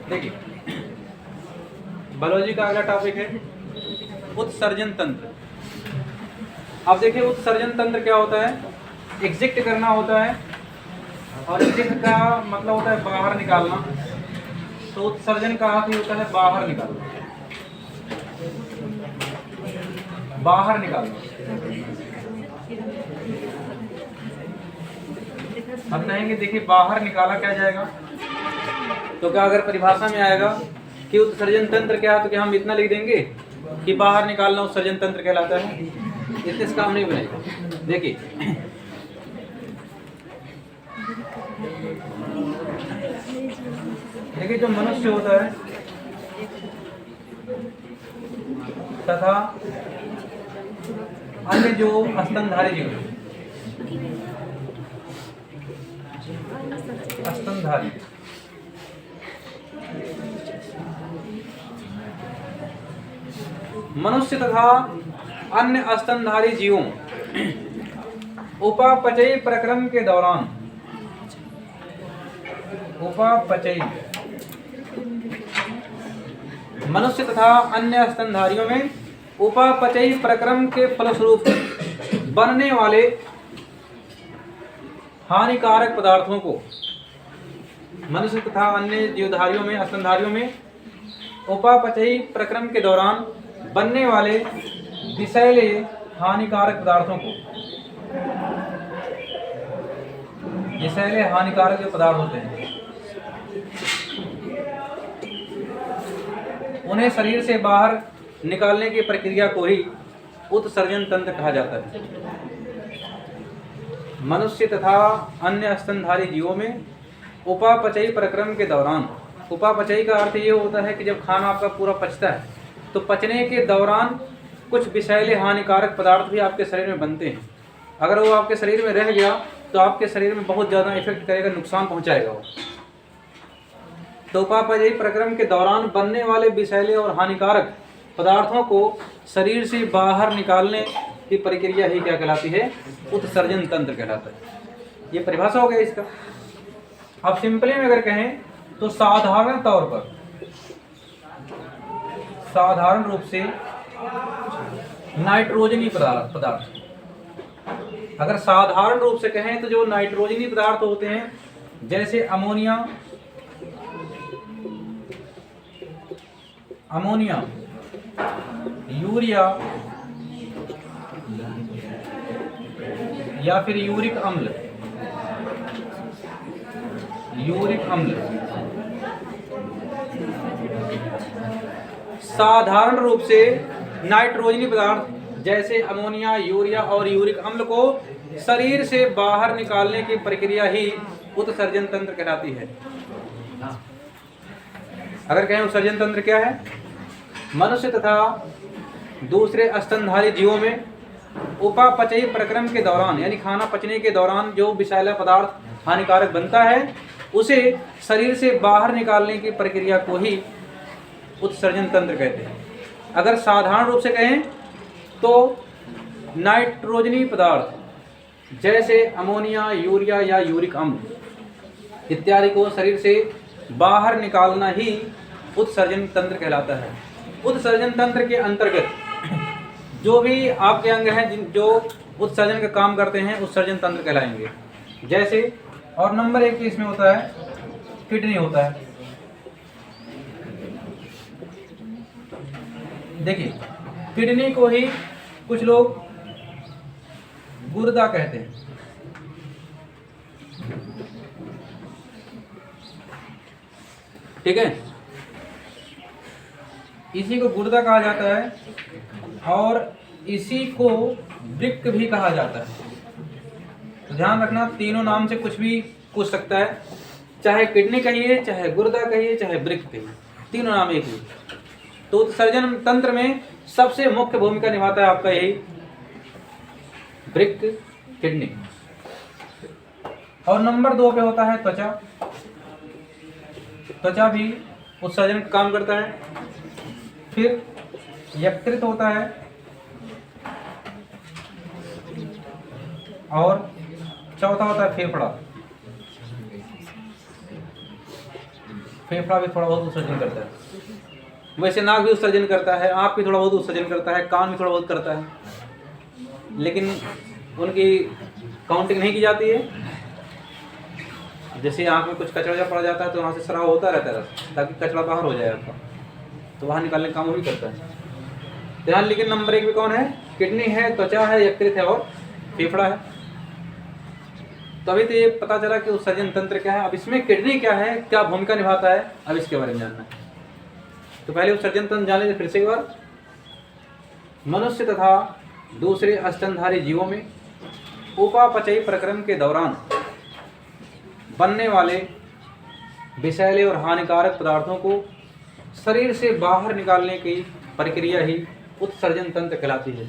देखिए बायोलॉजी का अगला टॉपिक है उत्सर्जन तंत्र। अब देखिए उत्सर्जन तंत्र क्या होता है, एग्जिट करना होता है और एग्जिट का मतलब होता है बाहर निकालना। तो उत्सर्जन का अर्थ ही होता है बाहर निकालना, बाहर निकालना। हम कहेंगे देखिए बाहर निकाला क्या जाएगा, तो क्या अगर परिभाषा में आएगा कि उत्सर्जन तंत्र क्या है तो क्या हम इतना लिख देंगे कि बाहर निकालना उत्सर्जन तंत्र कहलाता है। इतने से काम नहीं बनेगा। देखिए जो मनुष्य होता है तथा अन्य जो स्तनधारी जीव, स्तनधारी मनुष्य तथा अन्य स्तनधारी जीवों उपापचयी प्रक्रम के दौरान, उपापचयी मनुष्य तथा अन्य स्तनधारियों में उपापचयी प्रक्रम के फलस्वरूप बनने वाले हानिकारक पदार्थों को, मनुष्य तथा अन्य जीवधारियों में स्तनधारियों में उपापचयी प्रक्रम के दौरान बनने वाले विषैले हानिकारक पदार्थों को, विषैले हानिकारक जो पदार्थ होते हैं उन्हें शरीर से बाहर निकालने की प्रक्रिया को ही उत्सर्जन तंत्र कहा जाता है। मनुष्य तथा अन्य स्तनधारी जीवों में उपापचयी प्रक्रम के दौरान, उपापचयी का अर्थ ये होता है कि जब खाना आपका पूरा पचता है तो पचने के दौरान कुछ विषैले हानिकारक पदार्थ भी आपके शरीर में बनते हैं। अगर वो आपके शरीर में रह गया तो आपके शरीर में बहुत ज़्यादा इफेक्ट करेगा, नुकसान पहुंचाएगा वो। तो उपापचयी प्रक्रम के दौरान बनने वाले विषैले और हानिकारक पदार्थों को शरीर से बाहर निकालने की प्रक्रिया ही क्या कहलाती है, उत्सर्जन तंत्र कहलाता है। ये परिभाषा हो गया इसका। अब सिंपली में अगर कहें तो साधारण तौर पर, साधारण रूप से नाइट्रोजनी पदार्थ, अगर साधारण रूप से कहें तो जो नाइट्रोजनी पदार्थ होते हैं जैसे अमोनिया, अमोनिया, यूरिया या फिर यूरिक अम्ल, यूरिक अम्ल साधारण रूप से नाइट्रोजनी पदार्थ जैसे अमोनिया, यूरिया और यूरिक अम्ल को शरीर से बाहर निकालने की प्रक्रिया ही उत्सर्जन तंत्र कहलाती है। अगर कहें उत्सर्जन तंत्र क्या है, मनुष्य तथा दूसरे स्तनधारी जीवों में उपापचयी प्रक्रम के दौरान यानी खाना पचने के दौरान जो विषैला पदार्थ हानिकारक बनता है उसे शरीर से बाहर निकालने की प्रक्रिया को ही उत्सर्जन तंत्र कहते हैं। अगर साधारण रूप से कहें तो नाइट्रोजनी पदार्थ जैसे अमोनिया, यूरिया या यूरिक अम्ल इत्यादि को शरीर से बाहर निकालना ही उत्सर्जन तंत्र कहलाता है। उत्सर्जन तंत्र के अंतर्गत जो भी आपके अंग हैं जो उत्सर्जन का काम करते हैं उत्सर्जन तंत्र कहलाएंगे। जैसे और नंबर 1 इसमें होता है किडनी होता है। देखिए किडनी को ही कुछ लोग गुर्दा कहते हैं। ठीक है, इसी को गुर्दा कहा जाता है और इसी को वृक्क भी कहा जाता है। तो ध्यान रखना तीनों नाम से कुछ भी पूछ सकता है, चाहे किडनी कहिए, चाहे गुर्दा कहिए, चाहे वृक्क कहिए, तीनों नाम एक ही। तो उत्सर्जन तंत्र में सबसे मुख्य भूमिका निभाता है आपका यही वृक्क, किडनी। और नंबर 2 पे होता है त्वचा। त्वचा भी उत्सर्जन का काम करता है। फिर यकृत होता है और चौथा होता है फेफड़ा। फेफड़ा भी थोड़ा बहुत उत्सर्जन करता है। वैसे नाक भी उत्सर्जन करता है, आँख भी थोड़ा बहुत उत्सर्जन करता है, कान भी थोड़ा बहुत करता है, लेकिन उनकी काउंटिंग नहीं की जाती है। जैसे आँख में कुछ कचरा पड़ जाता है तो वहाँ से स्राव होता रहता है ताकि कचरा बाहर हो जाए आपका, तो बाहर निकालने का काम वो भी करता है। ध्यान, लेकिन नंबर 1 में कौन है? किडनी है, त्वचा है, यकृत है और फेफड़ा है। तो अभी तो ये पता चला कि उत्सर्जन तंत्र क्या है। अब इसमें किडनी क्या है, क्या भूमिका निभाता है, अब इसके बारे में जानना है। तो पहले उत्सर्जन तंत्र जान लीजिए फिर से एक बार। मनुष्य तथा दूसरे स्तनधारी जीवों में उपापचयी प्रक्रम के दौरान बनने वाले विषैले और हानिकारक पदार्थों को शरीर से बाहर निकालने की प्रक्रिया ही उत्सर्जन तंत्र कहलाती है।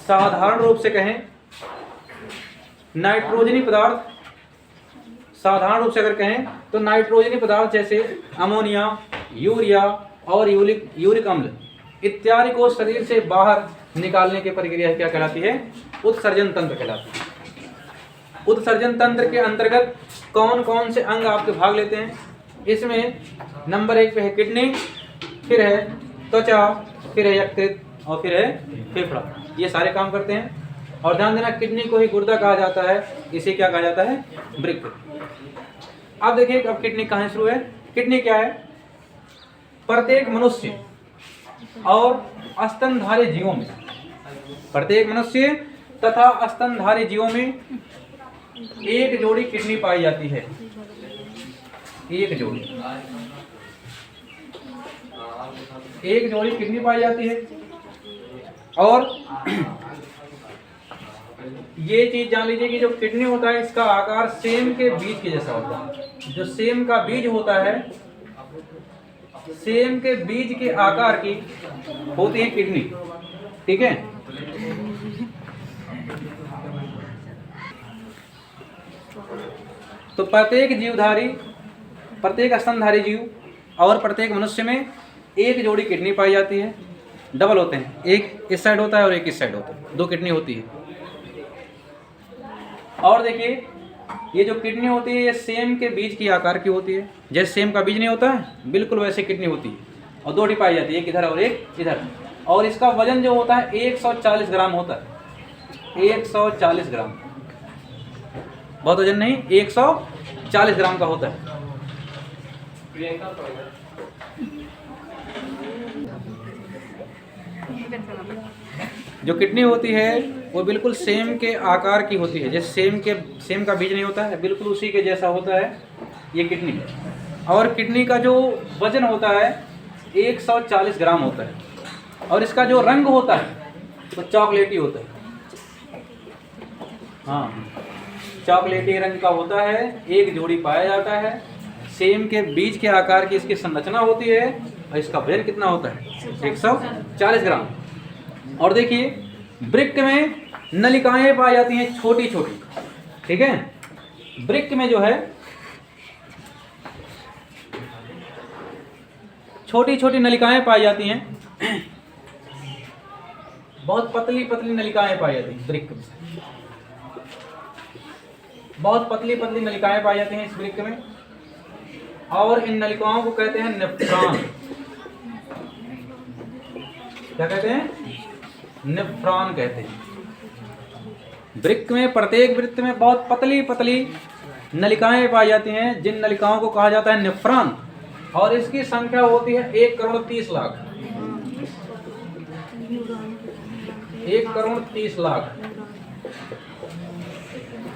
साधारण रूप से कहें, नाइट्रोजनी पदार्थ, साधारण रूप से अगर कहें तो नाइट्रोजनी पदार्थ जैसे अमोनिया, यूरिया और यूरिक अम्ल इत्यादि को शरीर से बाहर निकालने की प्रक्रिया क्या कहलाती है? उत्सर्जन तंत्र कहलाती है। उत्सर्जन तंत्र के अंतर्गत कौन कौन से अंग आपके भाग लेते हैं? इसमें नंबर 1 पे है किडनी, फिर है त्वचा, फिर है यकृत और फिर है फेफड़ा। ये सारे काम करते हैं। और ध्यान देना, किडनी को ही गुर्दा कहा जाता है, इसे क्या कहा जाता है? वृक्क। अब देखिए, अब किडनी कहाँ शुरू है? किडनी क्या है? प्रत्येक मनुष्य और स्तनधारी जीवों में, प्रत्येक मनुष्य तथा स्तनधारी जीवों में एक जोड़ी किडनी पाई जाती है। एक जोड़ी किडनी पाई जाती है। और ये चीज जान लीजिए कि जो किडनी होता है इसका आकार सेम के बीज के जैसा होता है। जो सेम का बीज होता है, सेम के बीज के आकार की होती है किडनी। ठीक है। तो प्रत्येक जीवधारी, प्रत्येक स्तनधारी जीव और प्रत्येक मनुष्य में एक जोड़ी किडनी पाई जाती है। डबल होते हैं, एक इस साइड होता है और एक इस साइड होता है, 2 किडनी होती है। और देखिए, ये जो किडनी होती है ये सेम के बीज की आकार की होती है। जैसे सेम का बीज नहीं होता है, बिल्कुल वैसे किडनी होती है और 2 पाई जाती है, एक इधर और एक इधर। और इसका वजन जो होता है 140 ग्राम होता है। 140 ग्राम, बहुत वजन नहीं, 140 ग्राम का होता है। जो किडनी होती है वो बिल्कुल सेम के आकार की होती है। जैसे सेम का बीज नहीं होता है, बिल्कुल उसी के जैसा होता है ये किडनी। और किडनी का जो वजन होता है 140 ग्राम होता है। और इसका जो रंग होता है तो चॉकलेटी होता है। हाँ, चॉकलेटी रंग का होता है। एक जोड़ी पाया जाता है। सेम के बीज के आकार की इसकी संरचना होती है। और इसका वजन कितना होता है? 140 ग्राम। और देखिए, वृक्क में नलिकाएं पाई जाती हैं छोटी छोटी। ठीक है। वृक्क में जो है छोटी छोटी नलिकाएं पाई जाती हैं। बहुत पतली पतली नलिकाएं पाई जाती हैं वृक्क में। बहुत पतली पतली नलिकाएं पाई जाती हैं इस वृक्क में। और इन नलिकाओं को कहते हैं नेफ्रॉन। क्या कहते हैं? नेफ्रॉन कहते हैं। वृक्क में, प्रत्येक वृत्त में बहुत पतली पतली नलिकाएं पाई जाती हैं, जिन नलिकाओं को कहा जाता है नेफ्रॉन। और इसकी संख्या होती है 1 करोड़ 30 लाख। 1 करोड़ 30 लाख।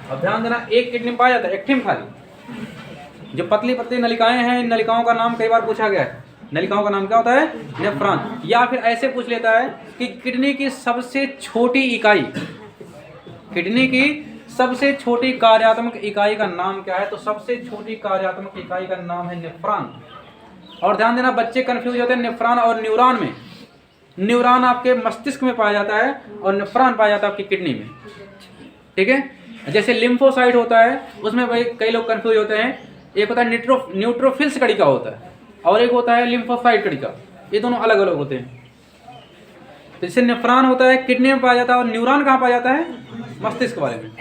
अब ध्यान देना, एक किडनी पाया जाता है, एक टिम खाली। जो पतली पतली नलिकाएं हैं, इन नलिकाओं का नाम कई बार पूछा गया है। नलिकाओं का नाम क्या होता है? नेफ्रॉन। या फिर ऐसे पूछ लेता है कि किडनी की सबसे छोटी इकाई, किडनी की सबसे छोटी कार्यात्मक इकाई का नाम क्या है? तो सबसे छोटी कार्यात्मक इकाई का नाम है नेफ्रॉन। और ध्यान देना, बच्चे कंफ्यूज होते हैं नेफ्रॉन और न्यूरॉन में। न्यूरॉन आपके मस्तिष्क में पाया जाता है और नेफ्रॉन पाया जाता है आपकी किडनी में। ठीक है। जैसे लिम्फोसाइट होता है, उसमें भाई कई लोग कंफ्यूज होते हैं। एक होता है न्यूट्रोफिल्स कणिका होता है और एक होता है लिम्फोसाइट कणिका। ये दोनों अलग अलग होते हैं। तो जैसे नेफ्रॉन होता है किडनी में पाया जाता है और न्यूरॉन कहाँ पाया जाता है? मस्तिष्क वाले में।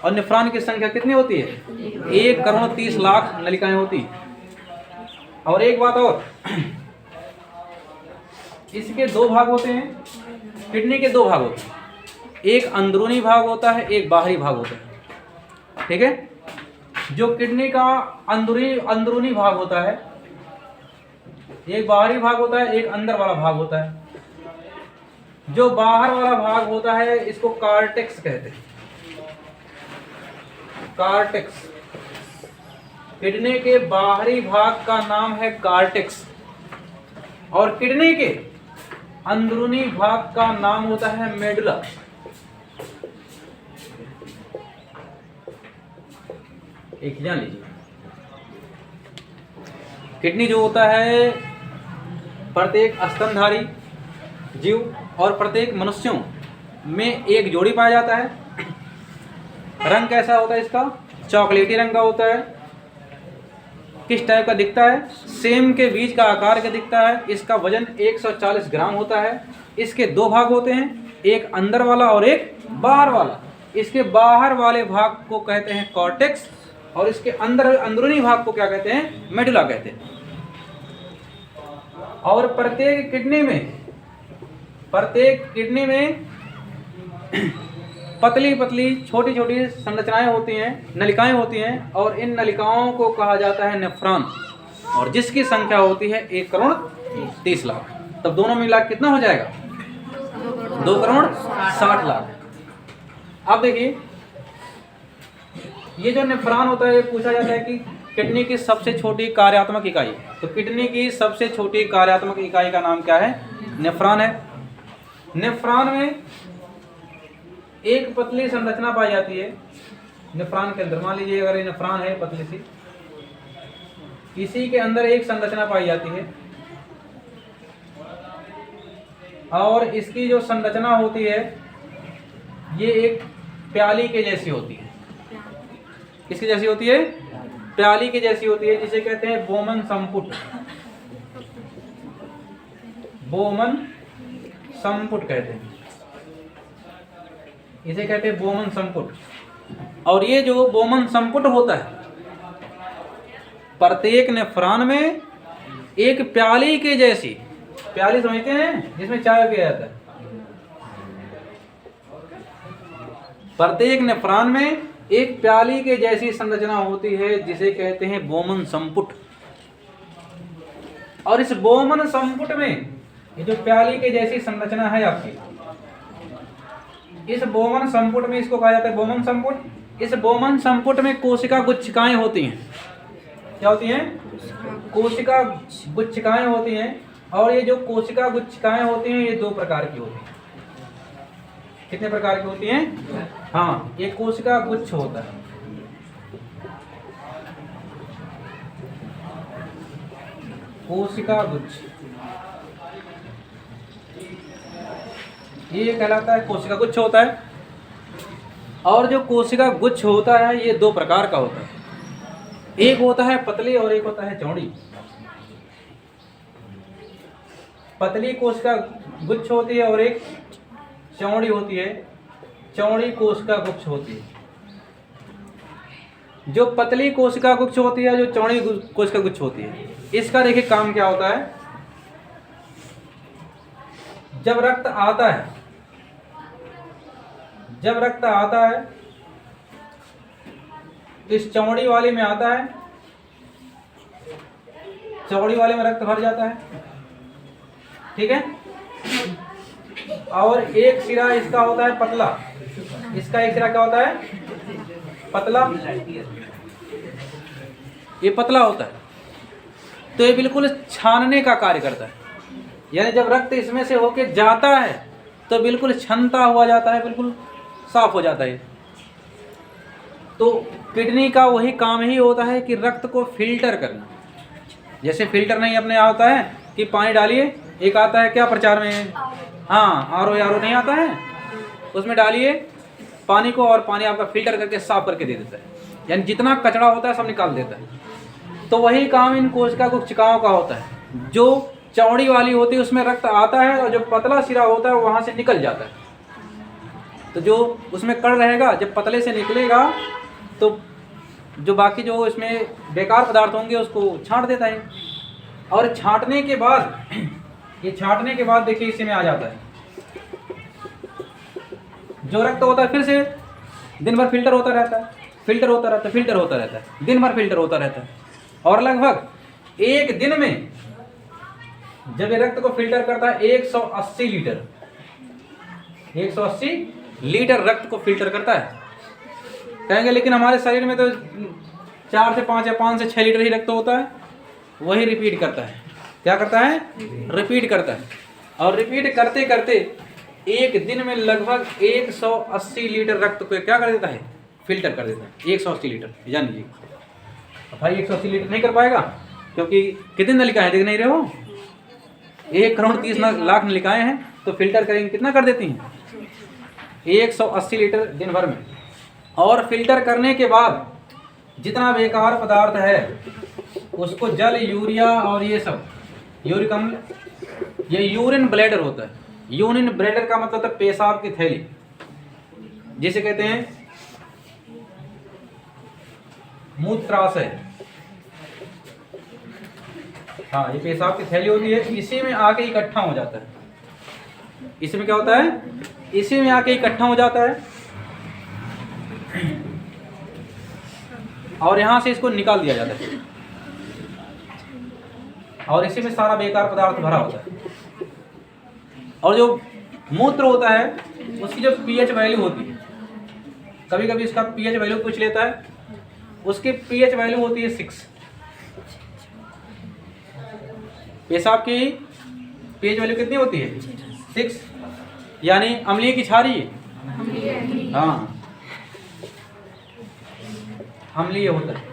और नेफ्रॉन की संख्या कितनी होती है? 1,30,00,000 नलिकाएं होती हैं। और एक बात और, इसके दो भाग होते हैं, किडनी के दो भाग होते हैं, एक अंदरूनी भाग होता है, एक बाहरी भाग होता है। ठीक है, जो किडनी का अंदरूनी भाग होता है, एक बाहरी भाग होता है, एक अंदर वाला भाग होता है। जो बाहर वाला भाग होता है इसको कार्टेक्स कहते हैं। कार्टेक्स, किडनी के बाहरी भाग का नाम है कार्टेक्स, और किडनी के अंदरूनी भाग का नाम होता है मेडुला। एक जान लीजिए, किडनी जो होता है प्रत्येक स्तनधारी जीव और प्रत्येक मनुष्यों में एक जोड़ी पाया जाता है। रंग कैसा होता है इसका? चॉकलेटी रंग का होता है। किस टाइप का दिखता है? सेम के बीज का आकार का दिखता है। इसका वजन 140 ग्राम होता है। इसके दो भाग होते हैं, एक अंदर वाला और एक बाहर वाला। इसके बाहर वाले भाग को कहते हैं कॉर्टेक्स, और इसके अंदरूनी भाग को क्या कहते हैं? मेडुला कहते हैं। और प्रत्येक किडनी में पतली पतली छोटी छोटी संरचनाएं होती हैं, नलिकाएं होती हैं, और इन नलिकाओं को कहा जाता है नेफ्रॉन, और जिसकी संख्या होती है 1,30,00,000। तब दोनों मिला कितना हो जाएगा? 2,60,00,000। अब देखिए, ये जो नेफ्रॉन होता है, पूछा जाता है कि किडनी की सबसे छोटी कार्यात्मक इकाई, तो किडनी की सबसे छोटी कार्यात्मक इकाई का नाम क्या है? नेफ्रॉन है। नेफ्रॉन में एक पतली संरचना पाई जाती है नेफ्रॉन के अंदर। मान लीजिए अगर ये नेफ्रॉन है पतली सी, इसी के अंदर एक संरचना पाई जाती है, और इसकी जो संरचना होती है ये एक प्याली के जैसी होती है। किसकी जैसी होती है? प्याली की जैसी होती है, जिसे कहते हैं बोमन संपुट। बोमन संपुट कहते हैं इसे, कहते हैं बोमन संपुट। और ये जो बोमन संपुट होता है, प्रत्येक नेफ्रॉन में एक प्याली के जैसी, प्याली समझते हैं जिसमें चाय पिया जाता है, प्रत्येक नेफ्रॉन में एक प्याली के जैसी संरचना होती है, जिसे कहते हैं बोमन संपुट। और इस बोमन संपुट में ये जो प्याली के जैसी संरचना है आपकी, इस बोमन संपुट में, इसको कहा जाता है बोमन संपुट। इस बोमन संपुट में कोशिका गुच्छिकाएं होती हैं। क्या होती हैं? कोशिका गुच्छिकाएं होती हैं। और ये जो कोशिका गुच्छिकाएं होती हैं, ये दो प्रकार की होती हैं। कितने प्रकार की होती हैं? हाँ, एक कोशिका गुच्छ होता है, कोशिका गुच्छ, ये कहलाता है कोशिका गुच्छ होता है। और जो कोशिका गुच्छ होता है ये दो प्रकार का होता है, एक होता है पतली और एक होता है चौड़ी। पतली कोशिका गुच्छ होती है और एक चौड़ी होती है, चौड़ी कोशिका गुच्छ होती है। जो पतली कोशिका गुच्छ होती है, जो चौड़ी कोशिका गुच्छ होती है, इसका देखिए काम क्या होता है। जब रक्त आता है तो इस चौड़ी वाली में आता है, चौड़ी वाले में रक्त भर जाता है, ठीक है। और एक सिरा इसका होता है पतला, इसका एक सिरा क्या होता है? पतला, ये पतला होता है। तो ये बिल्कुल छानने का कार्य करता है, यानी जब रक्त इसमें से होके जाता है तो बिल्कुल छनता हुआ जाता है, बिल्कुल साफ हो जाता है। तो किडनी का वही काम ही होता है कि रक्त को फिल्टर करना। जैसे फिल्टर नहीं अपने आता है कि पानी डालिए, एक आता है क्या प्रचार में, हाँ आरो नहीं आता है, उसमें डालिए पानी को और पानी आपका फिल्टर करके साफ करके दे देता है, यानी जितना कचरा होता है सब निकाल देता है। तो वही काम इन कोशिका गुच्छिकाओं का होता है। जो चौड़ी वाली होती है उसमें रक्त आता है और जो पतला सिरा होता है वहाँ से निकल जाता है। तो जो उसमें कण रहेगा जब पतले से निकलेगा तो जो बाकी जो इसमें बेकार पदार्थ होंगे उसको छांट देता है। और छांटने के बाद ये छांटने के बाद देखिए इसी में आ जाता है जो रक्त होता है, फिर से दिन भर फिल्टर होता रहता है, फिल्टर होता रहता है, फिल्टर होता रहता है, दिन भर फिल्टर होता रहता है। और लगभग एक दिन में जब ये रक्त को फिल्टर करता है 180 लीटर, 180 लीटर रक्त को फिल्टर करता है। कहेंगे लेकिन हमारे शरीर में तो 4 से 5 या 5 से 6 लीटर ही रक्त होता है। वही रिपीट करता है। क्या करता है? रिपीट करता है। और रिपीट करते करते एक दिन में लगभग 180 लीटर रक्त को क्या कर देता है? फिल्टर कर देता है। 180 लीटर जान लीजिए। भाई 180 लीटर नहीं कर पाएगा क्योंकि कितनी नलिकाएं देख नहीं रहे हो, 1,30,00,000 नलिकाएं हैं, तो फिल्टर करेंगे कितना कर देती हैं? 180 लीटर दिन भर में। और फिल्टर करने के बाद जितना बेकार पदार्थ है उसको जल, यूरिया और ये सब यूरिक अम्ल, ये यूरिन ब्लैडर होता है। यूरिन ब्लैडर का मतलब है पेशाब की थैली, जिसे कहते हैं मूत्राशय। हाँ, ये पेशाब की थैली होती है, इसी में आके इकट्ठा हो जाता है। इसमें क्या होता है? इसी में आके इकट्ठा हो जाता है और यहां से इसको निकाल दिया जाता है और इसी में सारा बेकार पदार्थ भरा होता है। और जो मूत्र होता है उसकी जो पीएच वैल्यू होती है, कभी कभी इसका पीएच वैल्यू पूछ लेता है, उसकी पीएच वैल्यू होती है 6। पेशाब की पीएच वैल्यू कितनी होती है? 6, यानी अम्लीय की क्षारीय। हाँ, अम्लीय होता है।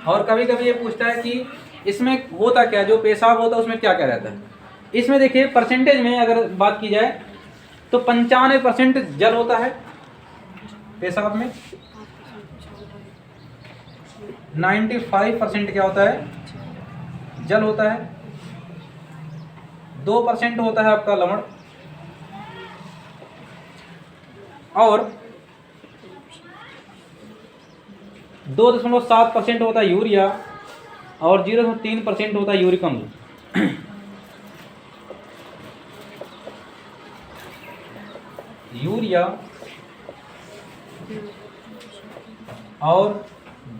और कभी कभी ये पूछता है कि इसमें होता क्या, जो पेशाब होता है उसमें क्या क्या रहता है। इसमें देखिए परसेंटेज में अगर बात की जाए तो 95% जल होता है पेशाब में, 95% क्या होता है? जल होता है। 2% होता है आपका लवण और 2.7% होता है यूरिया और 0.3% होता है यूरिक अम्ल। यूरिया और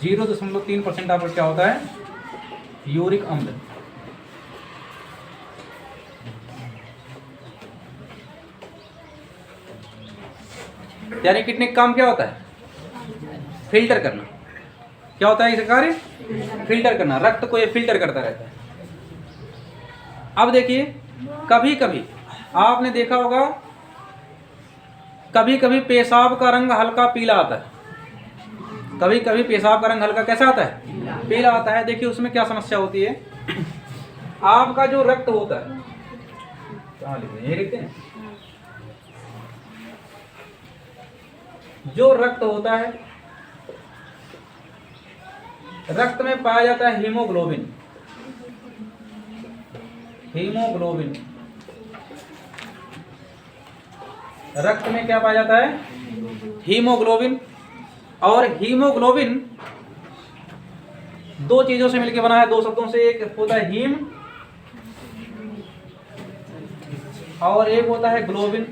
0.3% आपका क्या होता है? यूरिक अम्ल। यानी कितने काम क्या होता है? फिल्टर करना। क्या होता है इसका कार्य? फिल्टर करना। रक्त को ये फिल्टर करता रहता है। अब देखिए, कभी कभी आपने देखा होगा, कभी कभी पेशाब का रंग हल्का पीला आता है। कभी कभी पेशाब का रंग हल्का कैसा आता है? पीला आता है। देखिए उसमें क्या समस्या होती है। आपका जो रक्त होता है, कहाँ लिखते हैं? ये लिखते हैं। जो रक्त होता है, रक्त में पाया जाता है हीमोग्लोबिन। हीमोग्लोबिन रक्त में क्या पाया जाता है? हीमोग्लोबिन। और हीमोग्लोबिन दो चीजों से मिलकर बना है, दो शब्दों से। एक होता है हीम और एक होता है ग्लोबिन।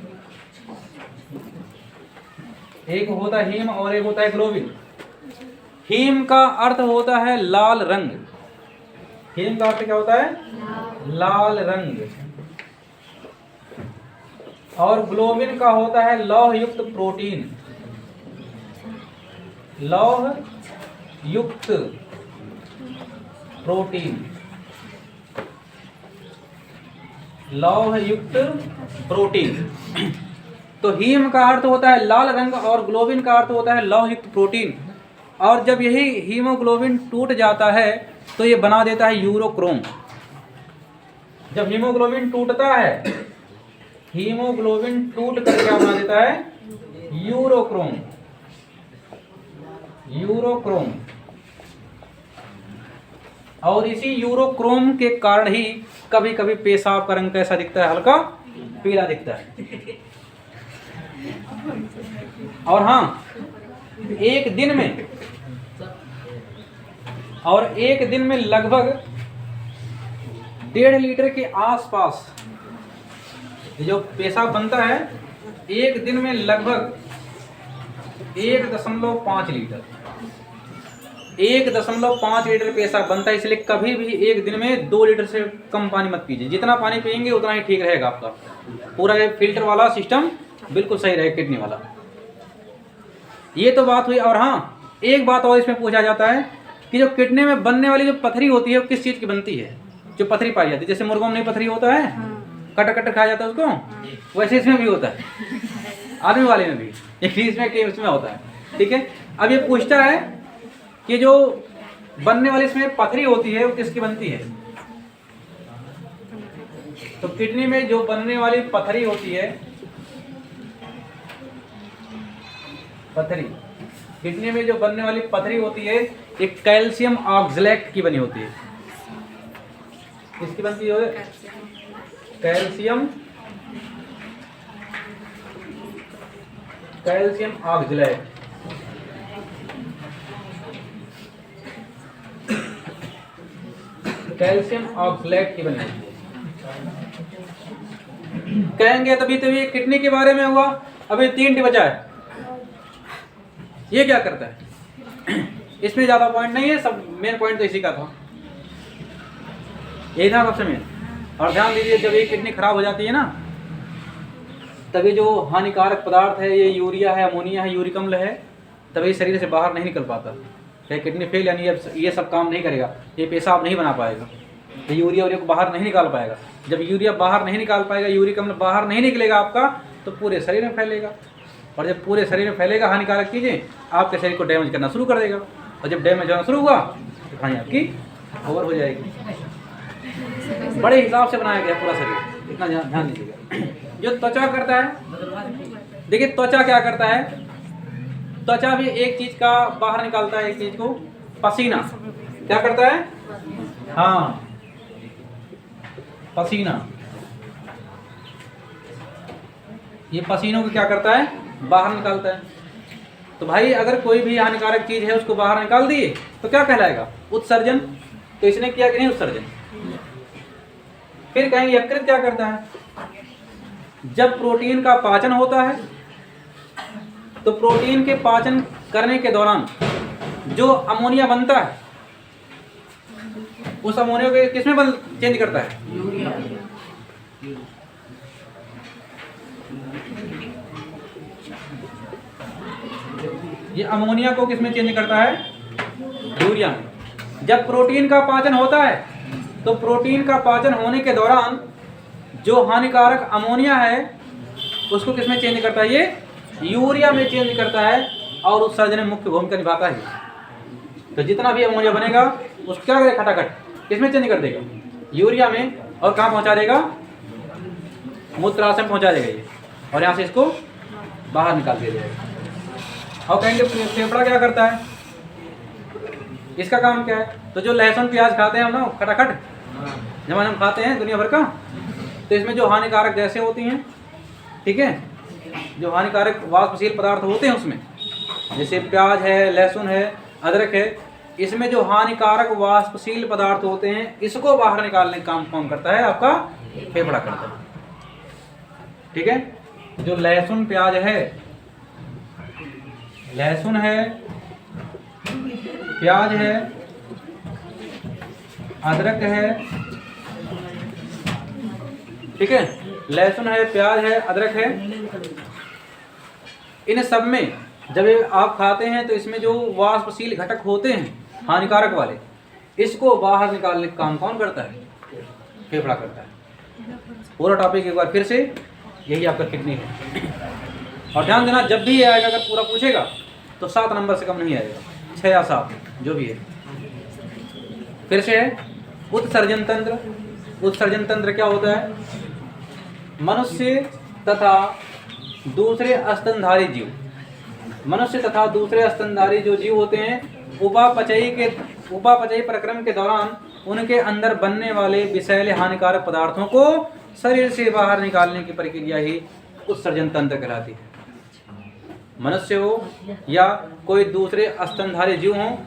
एक होता है हीम और एक होता है ग्लोबिन। हीम का अर्थ होता है लाल रंग। हीम का अर्थ क्या होता है? लाल रंग। और ग्लोबिन का होता है लौह युक्त प्रोटीन। लौह युक्त प्रोटीन। लौह युक्त प्रोटीन। तो हीम का अर्थ होता है लाल रंग और ग्लोबिन का अर्थ होता है लौह युक्त प्रोटीन। और जब यही हीमोग्लोबिन टूट जाता है तो ये बना देता है यूरोक्रोम। जब हीमोग्लोबिन टूटता है, हीमोग्लोबिन टूट कर क्या बना देता है? यूरोक्रोम। यूरोक्रोम। और इसी यूरोक्रोम के कारण ही कभी कभी पेशाब का रंग कैसा दिखता है? हल्का पीला दिखता है। और हाँ, एक दिन में लगभग 1.5 लीटर के आसपास ये जो पेशाब बनता है, एक दिन में लगभग 1.5 लीटर 1.5 लीटर पेशाब बनता है। इसलिए कभी भी एक दिन में 2 लीटर से कम पानी मत पीजिए। जितना पानी पिएंगे उतना ही ठीक रहेगा आपका। पूरा ये फिल्टर वाला सिस्टम बिल्कुल सही रहेगा, किडनी वाला। ये तो बात हुई। और हाँ, एक बात और इसमें पूछा जाता है कि जो किडनी में बनने वाली जो पथरी होती है वो किस चीज़ की बनती है? जो पथरी पाई जाती है, जैसे मुर्गों में नहीं पथरी होता है, कट कट खाया जाता है उसको, वैसे इसमें भी होता है, आदमी वाले में भी, इसमें होता है। ठीक है। अब ये पूछता है कि जो बनने वाली इसमें पथरी होती है वो किसकी बनती है? तो किडनी में जो बनने वाली पथरी होती है, किडनी में जो बनने वाली पथरी होती है, एक कैल्शियम ऑक्सलेट की बनी होती है। किसकी बनती है? Calcium oxalate. कैल्शियम ऑक्सलेट की बनी होती है। कहेंगे तभी ये किडनी के बारे में हुआ। अभी 3 बचा है। ये क्या करता है? इसमें ज्यादा पॉइंट नहीं है, सब मेन पॉइंट तो इसी का था, यही था सबसे मेन। और ध्यान दीजिए, जब ये किडनी खराब हो जाती है ना, तभी जो हानिकारक पदार्थ है, ये यूरिया है, अमोनिया है, यूरिक अम्ल है, तभी शरीर से बाहर नहीं निकल पाता। क्या किडनी फेल, यानी ये सब काम नहीं करेगा, ये पेशाब नहीं बना पाएगा, ये यूरिया को बाहर नहीं निकाल पाएगा। जब यूरिया बाहर नहीं निकाल पाएगा, यूरिक अम्ल बाहर नहीं निकलेगा आपका, तो पूरे शरीर में फैलेगा। और जब पूरे शरीर में फैलेगा हानिकारक चीज़ें, आपके शरीर को डैमेज करना शुरू कर देगा। और जब डैमेज होना शुरू हुआ तो कहानी आपकी ओवर हो जाएगी। बड़े हिसाब से बनाया गया पूरा शरीर, इतना ध्यान दीजिएगा। जो त्वचा करता है, देखिए त्वचा क्या करता है, त्वचा भी एक चीज का बाहर निकालता है, एक चीज को, पसीना। क्या करता है? हाँ, पसीना। ये पसीनों को क्या करता है? बाहर निकालता है। तो भाई अगर कोई भी हानिकारक चीज है उसको बाहर निकाल दिए तो क्या कहलाएगा? उत्सर्जन। तो इसने किया कि नहीं उत्सर्जन? फिर कहेंगे यकृत क्या करता है? जब प्रोटीन का पाचन होता है तो प्रोटीन के पाचन करने के दौरान जो अमोनिया बनता है, उस अमोनिया को किसमें चेंज करता है? यूरिया। ये अमोनिया को किसमें चेंज करता है? यूरिया में। जब प्रोटीन का पाचन होता है तो प्रोटीन का पाचन होने के दौरान जो हानिकारक अमोनिया है उसको किसमें चेंज करता है? ये यूरिया में चेंज करता है, और उत्सर्जन में मुख्य भूमिका निभाता है। तो जितना भी अमोनिया बनेगा उसको क्या करेगा? खटाखट किसमें चेंज कर देगा? यूरिया में। और कहाँ पहुँचा देगा? मूत्राशय में पहुँचा देगा ये, और यहाँ से इसको बाहर निकाल दिया जाएगा। और कहेंगे फेफड़ा क्या करता है? इसका काम क्या है? तो जो लहसुन प्याज खाते हैं हम ना खटाखट, जब हम खाते हैं दुनिया भर का, तो इसमें जो हानिकारक गैसें होती हैं, ठीक है, जो हानिकारक वाष्पशील पदार्थ होते हैं उसमें, जैसे प्याज है, लहसुन है, अदरक है, इसमें जो हानिकारक वाष्पशील पदार्थ होते हैं इसको बाहर निकालने का काम कौन करता है? आपका फेफड़ा करता है। ठीक है। जो लहसुन प्याज है, लहसुन है, प्याज है, अदरक है, ठीक है, लहसुन है, प्याज है, अदरक है, इन सब में जब आप खाते हैं तो इसमें जो वाष्पशील घटक होते हैं हानिकारक वाले, इसको बाहर निकालने का काम कौन करता है? फेफड़ा करता है। पूरा टॉपिक एक बार फिर से, यही आपका किडनी है। और ध्यान देना, जब भी ये आएगा अगर पूरा पूछेगा तो 7 नंबर से कम नहीं आएगा, 6 या 7 जो भी है। फिर से है उत्सर्जन तंत्र। उत्सर्जन तंत्र क्या होता है? मनुष्य तथा दूसरे स्तनधारी जीव, मनुष्य तथा दूसरे स्तनधारी जो जीव होते हैं, उपापचयी प्रक्रम के दौरान उनके अंदर बनने वाले विषैले हानिकारक पदार्थों को शरीर से बाहर निकालने की प्रक्रिया ही उत्सर्जन तंत्र कहलाती है। मनुष्य हो या कोई दूसरे स्तनधारी जीव हों,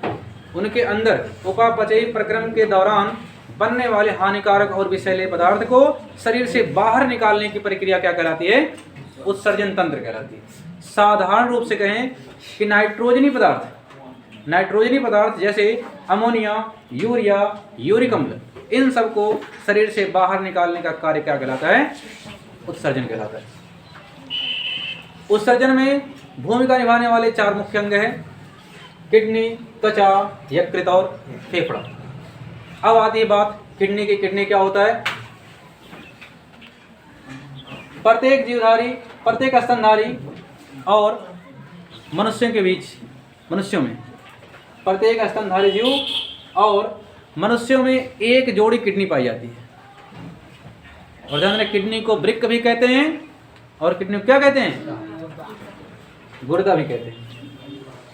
उनके अंदर उपापचयी प्रक्रम के दौरान बनने वाले हानिकारक और विषैले पदार्थ को शरीर से बाहर निकालने की प्रक्रिया क्या कहलाती है? उत्सर्जन तंत्र कहलाती है। साधारण रूप से कहें कि नाइट्रोजनी पदार्थ जैसे अमोनिया, यूरिया, यूरिक अम्ल, इन सबको शरीर से बाहर निकालने का कार्य क्या कहलाता है? उत्सर्जन कहलाता है। उत्सर्जन में भूमिका निभाने वाले 4 मुख्य अंग हैं: किडनी, त्वचा, यकृत और फेफड़ा। अब आती है बात किडनी की। किडनी क्या होता है? प्रत्येक जीवधारी, प्रत्येक स्तनधारी और मनुष्यों के बीच, मनुष्यों में प्रत्येक स्तनधारी जीव और मनुष्यों में एक जोड़ी किडनी पाई जाती है। और ध्यान रखें, किडनी को वृक्क भी कहते हैं और किडनी को क्या कहते हैं? गुर्दा भी कहते हैं।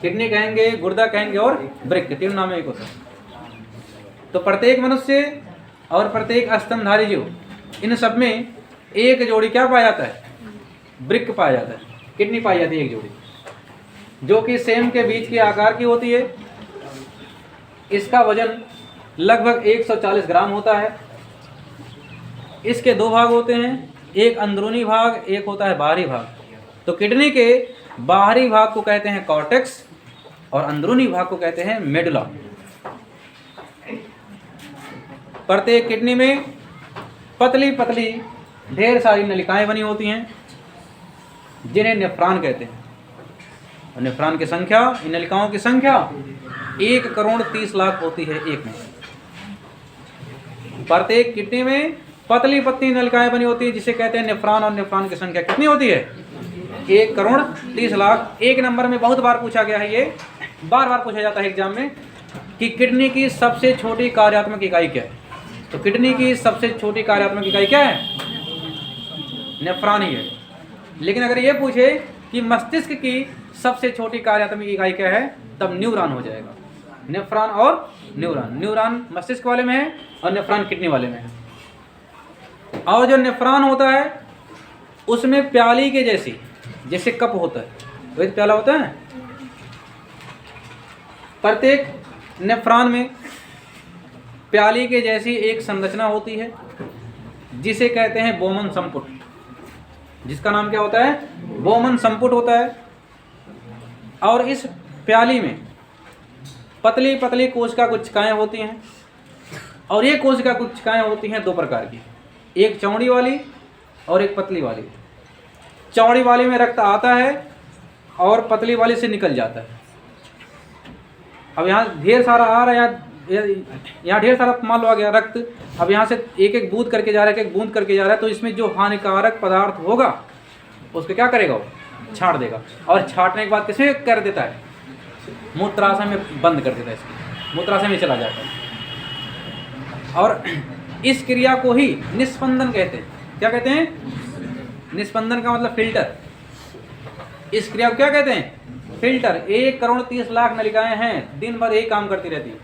किडनी कहेंगे, गुर्दा कहेंगे और वृक्क, तीन नाम एक होता है। तो प्रत्येक मनुष्य और प्रत्येक स्तनधारी जीव, इन सब में एक जोड़ी क्या पाया जाता है? वृक्क पाया जाता है, किडनी पाई जाती है एक जोड़ी, जो कि सेम के बीच के आकार की होती है। इसका वजन लगभग 140 ग्राम होता है। इसके 2 भाग होते हैं, एक अंदरूनी भाग, एक होता है बाहरी भाग। तो किडनी के बाहरी भाग को कहते हैं कॉर्टेक्स और अंदरूनी भाग को कहते हैं मेडुला। प्रत्येक किडनी में पतली पतली ढेर सारी नलिकाएं बनी होती हैं, जिन्हें नेफ्रॉन कहते हैं। और नेफ्रॉन की संख्या, इन नलिकाओं की संख्या 1,30,00,000 होती है एक में। प्रत्येक किडनी में पतली पतली नलिकाएं बनी होती है, जिसे कहते हैं नेफ्रॉन। और नेफ्रॉन की संख्या कितनी होती है? 1,30,00,000। एक नंबर में बहुत बार पूछा गया है, ये बार बार पूछा जाता है एग्जाम में कि किडनी की सबसे छोटी कार्यात्मक इकाई क्या है? तो किडनी की सबसे छोटी कार्यात्मक इकाई क्या है? नेफ्रॉन ही है। लेकिन अगर ये पूछे कि मस्तिष्क की सबसे छोटी कार्यात्मक इकाई क्या है, तब न्यूरॉन हो जाएगा। नेफ्रॉन और न्यूरॉन, न्यूरॉन मस्तिष्क वाले में है और नेफ्रॉन किडनी वाले में है। और जो नेफ्रॉन होता है उसमें प्याली के जैसे कप होता है, वही प्याला होता है। प्रत्येक नेफ्रॉन में प्याली के जैसी एक संरचना होती है, जिसे कहते हैं बोमन संपुट, जिसका नाम क्या होता है? बोमन संपुट होता है। और इस प्याली में पतली पतली कोशिका कोशिकाएं होती हैं, और ये कोशिका कोशिकाएं होती हैं 2 प्रकार की, एक चौड़ी वाली और एक पतली वाली। चौड़ी वाली में रक्त आता है और पतली वाली से निकल जाता है। अब यहाँ ढेर सारा आ रहा है, यहाँ ढेर सारा मान लो आ गया रक्त। अब यहाँ से एक एक बूंद करके जा रहा है, एक एक बूंद करके जा रहा है। तो इसमें जो हानिकारक पदार्थ होगा उसको क्या करेगा? वो छांट देगा। और छांटने के बाद किसे कर देता है? मूत्राशय में बंद कर देता है, इसको मूत्राशय में चला जाता है। और इस क्रिया को ही निस्पंदन कहते हैं। क्या कहते हैं? निस्पंदन का मतलब फिल्टर। इस क्रिया को क्या कहते हैं? फिल्टर। 1,30,00,000 नलिकाएं हैं, दिन भर एक काम करती रहती है।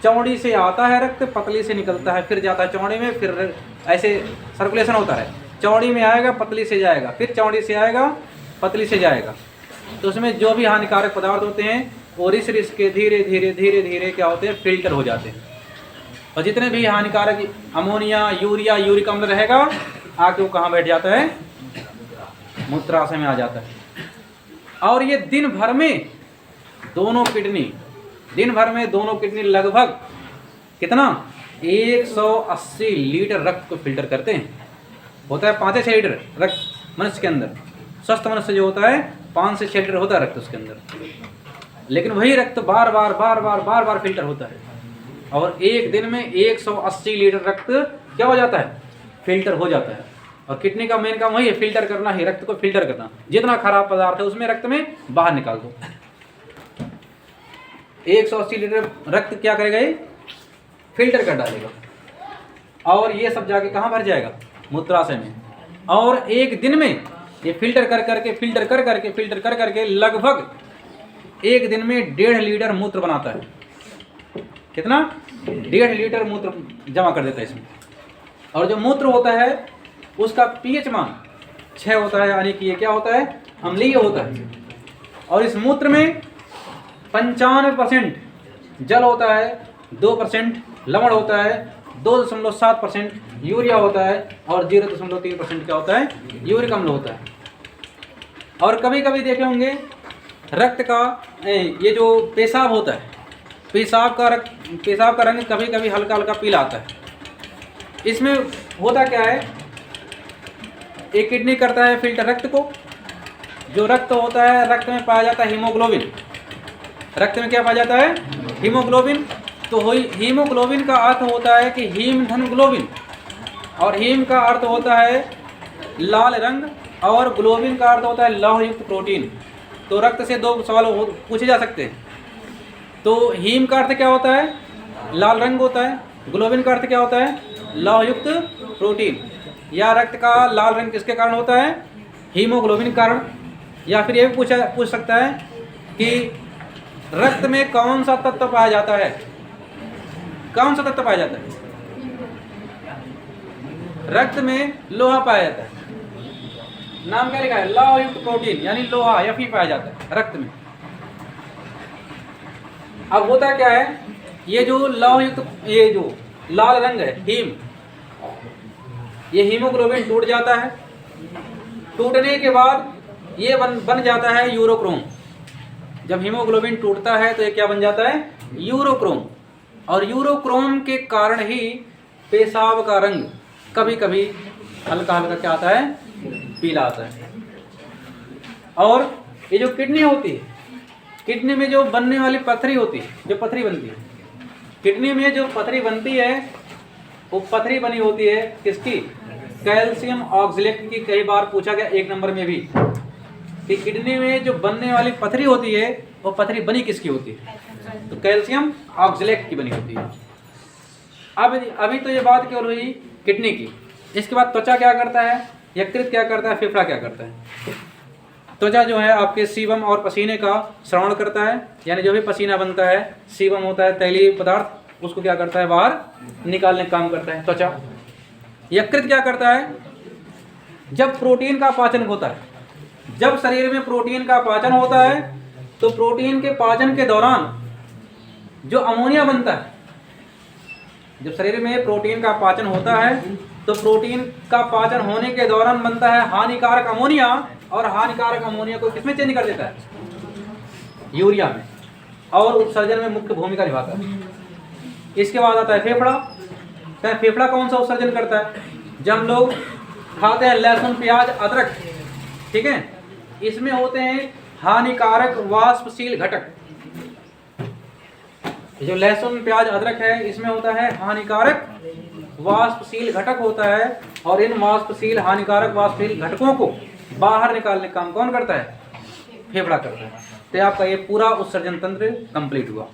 चौड़ी से आता है रक्त, पतली से निकलता है, फिर जाता है चौड़ी में, फिर ऐसे सर्कुलेशन होता है। चौड़ी में आएगा, पतली से जाएगा, फिर चौड़ी से आएगा, पतली से जाएगा। तो उसमें जो भी हानिकारक पदार्थ होते हैं वो रिस के धीरे धीरे धीरे धीरे क्या होते हैं? फिल्टर हो जाते हैं। और जितने भी हानिकारक अमोनिया, यूरिया, यूरिक अम्ल रहेगा, आके वो कहाँ बैठ जाता है? मूत्राशय में आ जाता है। और ये दिन भर में दोनों किडनी लगभग कितना? 180 लीटर रक्त को फिल्टर करते हैं। होता है 5 से 6 लीटर रक्त मनुष्य के अंदर। स्वस्थ मनुष्य जो होता है 5 से 6 लीटर होता है रक्त उसके अंदर। लेकिन वही रक्त बार बार फिल्टर होता है। और एक दिन में 180 लीटर रक्त क्या हो जाता है? फिल्टर हो जाता है। और किडनी का मेन काम वही है, फिल्टर करना ही, रक्त को फिल्टर करना। जितना खराब पदार्थ है उसमें रक्त में बाहर निकाल दो। 180 लीटर रक्त क्या करेगा? ये फिल्टर कर डालेगा। और ये सब जाके कहाँ भर जाएगा? मूत्राशय में। और एक दिन में ये फिल्टर कर करके लगभग एक दिन में 1.5 लीटर मूत्र बनाता है। कितना? 1.5 लीटर मूत्र जमा कर देता है इसमें। और जो मूत्र होता है उसका पीएच मान 6 होता है, यानी कि ये क्या होता है? अम्लीय होता है। और इस मूत्र में 95% जल होता है, 2% लवण होता है, 2.7% यूरिया होता है और 0.3% क्या होता है, यूरिक अम्ल होता है। और कभी कभी देखे होंगे रक्त का ये जो पेशाब होता है, पेशाब का रंग कभी कभी हल्का हल्का पीला आता है। इसमें होता क्या है, एक किडनी करता है फिल्टर रक्त को। जो रक्त होता है, रक्त में पाया जाता है हीमोग्लोबिन। रक्त में क्या पाया जाता है, हीमोग्लोबिन। तो हीमोग्लोबिन का अर्थ होता है कि हीम धन ग्लोबिन, और हीम का अर्थ होता है लाल रंग और ग्लोबिन का अर्थ होता है लौह युक्त प्रोटीन। तो रक्त से दो सवाल पूछे जा सकते हैं। तो हीम का अर्थ क्या होता है, लाल रंग होता है। ग्लोबिन का अर्थ क्या होता है, लौह युक्त प्रोटीन। या रक्त का लाल रंग किसके कारण होता है, हीमोग्लोबिन कारण। या फिर ये भी पूछ सकता है कि रक्त में कौन सा तत्व पाया जाता है, कौन सा तत्व पाया जाता है। रक्त में लोहा पाया जाता है। नाम क्या लिखा है, लौह युक्त प्रोटीन, यानी लोहा Fe पाया जाता है रक्त में। अब होता क्या है, ये जो लौह युक्त, ये जो लाल रंग है हीम, ये हीमोग्लोबिन टूट जाता है। टूटने के बाद ये बन जाता है यूरोक्रोम। जब हीमोग्लोबिन टूटता है तो ये क्या बन जाता है, यूरोक्रोम। और यूरोक्रोम के कारण ही पेशाब का रंग कभी कभी हल्का हल्का क्या आता है, पीला आता है। और ये जो किडनी होती है, किडनी में जो बनने वाली पथरी होती है, जो पथरी बनती है, किडनी में जो पथरी बनती है, वो पथरी बनी होती है किसकी, कैल्शियम ऑक्सलेट की। कई बार पूछा गया 1 नंबर में भी कि किडनी में जो बनने वाली पथरी होती है, वो पथरी बनी किसकी होती है, तो कैल्शियम ऑक्सलेट की बनी होती है। अब अभी तो ये बात केवल हुई किडनी की। इसके बाद त्वचा क्या करता है, यकृत क्या करता है, फेफड़ा क्या करता है। त्वचा जो है आपके सीबम और पसीने का श्रवण करता है, यानी जो भी पसीना बनता है, सीबम होता है तैलीय पदार्थ, उसको क्या करता है, बाहर निकालने का काम करता है त्वचा। यकृत क्या करता है, जब प्रोटीन का पाचन होता है, जब शरीर में प्रोटीन का पाचन होता है, तो प्रोटीन के पाचन के दौरान जो अमोनिया बनता है, जब शरीर में प्रोटीन का पाचन होता है तो प्रोटीन का पाचन होने के दौरान बनता है हानिकारक अमोनिया, और हानिकारक अमोनिया को किसमें चेंज कर देता है, यूरिया में, और उत्सर्जन में मुख्य भूमिका निभाता है। इसके बाद आता है फेफड़ा। तो फेफड़ा कौन सा उत्सर्जन करता है, जब लोग खाते हैं लहसुन प्याज अदरक, ठीक है, इसमें होते हैं हानिकारक वाष्पशील घटक। जो लहसुन प्याज अदरक है, इसमें होता है हानिकारक वाष्पशील घटक होता है, और इन वाष्पशील हानिकारक वाष्पशील घटकों को बाहर निकालने का काम कौन करता है, फेफड़ा करता है। तो आपका ये पूरा उत्सर्जन तंत्र कंप्लीट हुआ।